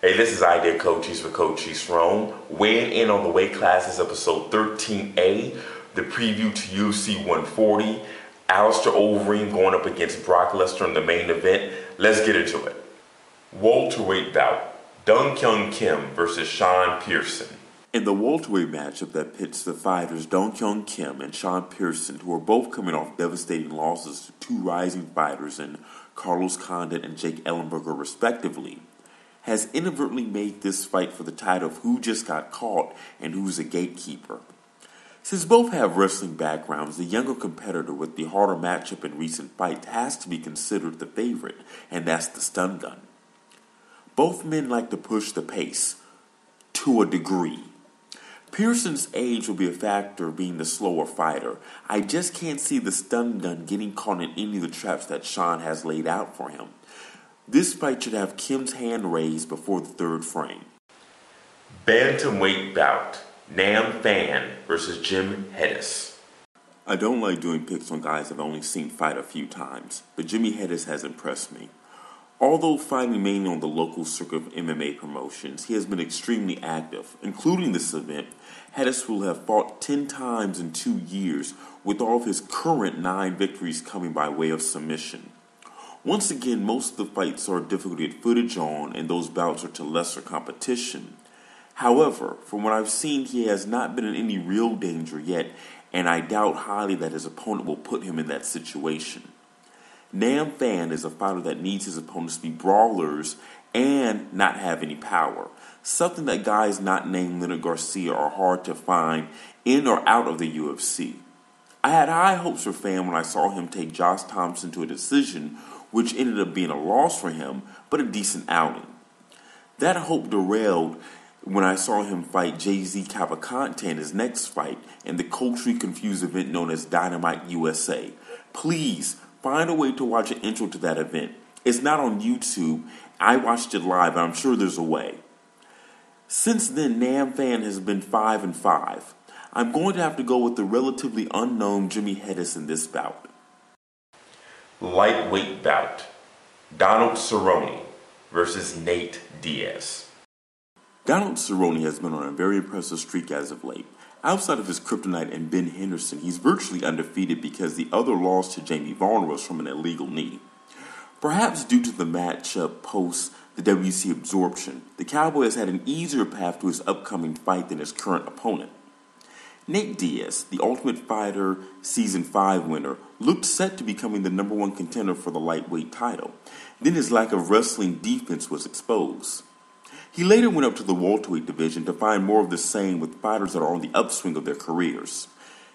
Hey, this is Idea Cochise with Cochise Rome. Weighing in on the weight classes, episode 13A, the preview to UFC 140. Alistair Overeem going up against Brock Lesnar in the main event. Let's get into it. Welterweight bout, Dong Kyung Kim versus Sean Pearson. In the welterweight matchup that pits the fighters Dong Kyung Kim and Sean Pearson, who are both coming off devastating losses to two rising fighters in Carlos Condit and Jake Ellenberger respectively, has inadvertently made this fight for the title of who just got caught and who's a gatekeeper. Since both have wrestling backgrounds, the younger competitor with the harder matchup in recent fights has to be considered the favorite, and that's the stun gun. Both men like to push the pace, to a degree. Pearson's age will be a factor being the slower fighter. I just can't see the stun gun getting caught in any of the traps that Sean has laid out for him. This fight should have Kim's hand raised before the third frame. Bantamweight bout, Nam Phan versus Jim Hedis. I don't like doing picks on guys I've only seen fight a few times, but Jimmy Hedis has impressed me. Although fighting mainly on the local circuit of MMA promotions, he has been extremely active. Including this event, Hedis will have fought 10 times in 2 years, with all of his current 9 victories coming by way of submission. Once again, most of the fights are difficult to get footage on, and those bouts are to lesser competition. However, from what I've seen, he has not been in any real danger yet, and I doubt highly that his opponent will put him in that situation. Nam Phan is a fighter that needs his opponents to be brawlers and not have any power, something that guys not named Leonard Garcia are hard to find in or out of the UFC. I had high hopes for Phan when I saw him take Josh Thompson to a decision, which ended up being a loss for him, but a decent outing. That hope derailed when I saw him fight Jay-Z Cavalcante in his next fight in the culturally confused event known as Dynamite USA. Please, find a way to watch an intro to that event. It's not on YouTube. I watched it live, and I'm sure there's a way. Since then, Nam Phan has been 5-5. I'm going to have to go with the relatively unknown Jimmy Hedis in this bout. Lightweight bout, Donald Cerrone versus Nate Diaz. Donald Cerrone has been on a very impressive streak as of late. Outside of his kryptonite and Ben Henderson, he's virtually undefeated because the other loss to Jamie Varner was from an illegal knee. Perhaps due to the matchup post the WC absorption, the Cowboy has had an easier path to his upcoming fight than his current opponent. Nate Diaz, the Ultimate Fighter Season 5 winner, looked set to becoming the number 1 contender for the lightweight title. Then his lack of wrestling defense was exposed. He later went up to the welterweight division to find more of the same with fighters that are on the upswing of their careers.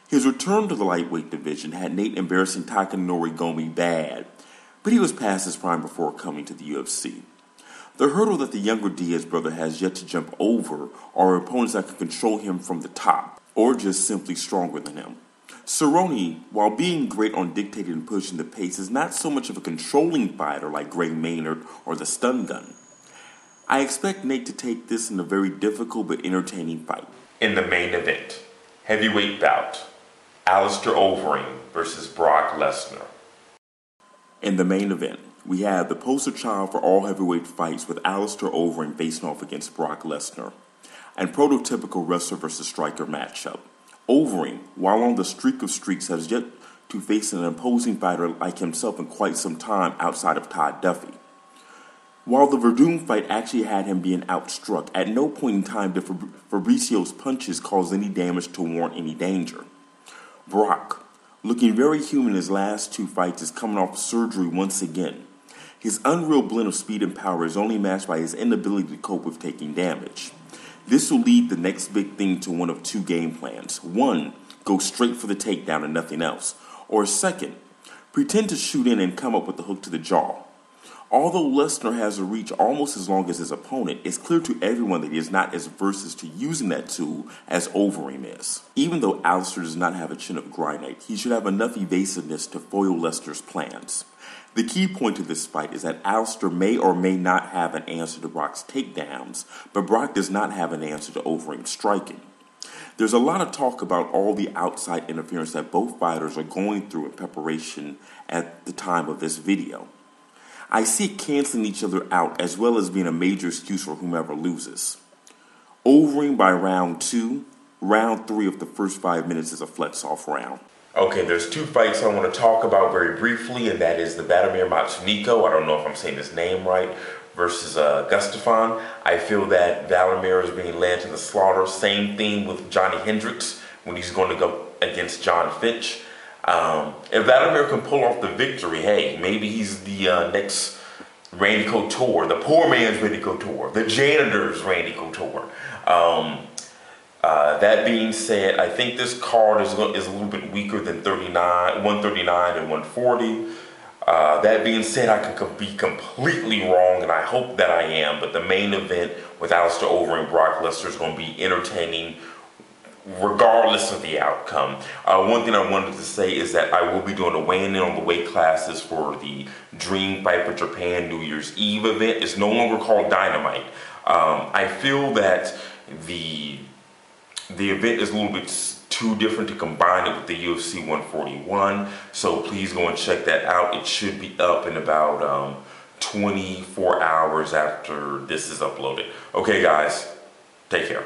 His return to the lightweight division had Nate embarrassing Takanori Gomi bad, but he was past his prime before coming to the UFC. The hurdle that the younger Diaz brother has yet to jump over are opponents that can control him from the top, or just simply stronger than him. Cerrone, while being great on dictating and pushing the pace, is not so much of a controlling fighter like Gray Maynard or the stun gun. I expect Nate to take this in a very difficult but entertaining fight. In the main event, heavyweight bout, Alistair Overeem versus Brock Lesnar. In the main event, we have the poster child for all heavyweight fights with Alistair Overeem facing off against Brock Lesnar, and prototypical wrestler versus striker matchup. Overeem, while on the streak of streaks, has yet to face an imposing fighter like himself in quite some time outside of Todd Duffy. While the Verdun fight actually had him being outstruck, at no point in time did Fabricio's punches cause any damage to warrant any danger. Brock, looking very human in his last 2 fights, is coming off surgery once again. His unreal blend of speed and power is only matched by his inability to cope with taking damage. This will lead the next big thing to one of 2 game plans. 1, go straight for the takedown and nothing else. Or 2nd, pretend to shoot in and come up with the hook to the jaw. Although Lesnar has a reach almost as long as his opponent, it's clear to everyone that he is not as versed to using that tool as Overeem is. Even though Alistair does not have a chin of granite, he should have enough evasiveness to foil Lesnar's plans. The key point to this fight is that Alistair may or may not have an answer to Brock's takedowns, but Brock does not have an answer to Overeem's striking. There's a lot of talk about all the outside interference that both fighters are going through in preparation at the time of this video. I see it canceling each other out as well as being a major excuse for whomever loses. Overeem by round 2, round 3 of the first 5 minutes is a flex-off round. Okay, there's 2 fights I want to talk about very briefly, and that is the Vladimir Matsuniko, I don't know if I'm saying his name right, versus Gustafsson. I feel that Vladimir is being led to the slaughter. Same thing with Johnny Hendricks when he's going to go against John Finch. If Vladimir can pull off the victory, hey, maybe he's the next Randy Couture, the poor man's Randy Couture, the janitor's Randy Couture. That being said, I think this card is a little bit weaker than 139 and 140. That being said, I can be completely wrong, and I hope that I am, but the main event with Alistair Overeem and Brock Lesnar is going to be entertaining regardless of the outcome. One thing I wanted to say is that I will be doing a weighing in on the weight classes for the Dream Fight for Japan New Year's Eve event. It's no longer called Dynamite. I feel that the event is a little bit too different to combine it with the UFC 141, so please go and check that out. It should be up in about 24 hours after this is uploaded. Okay guys, take care.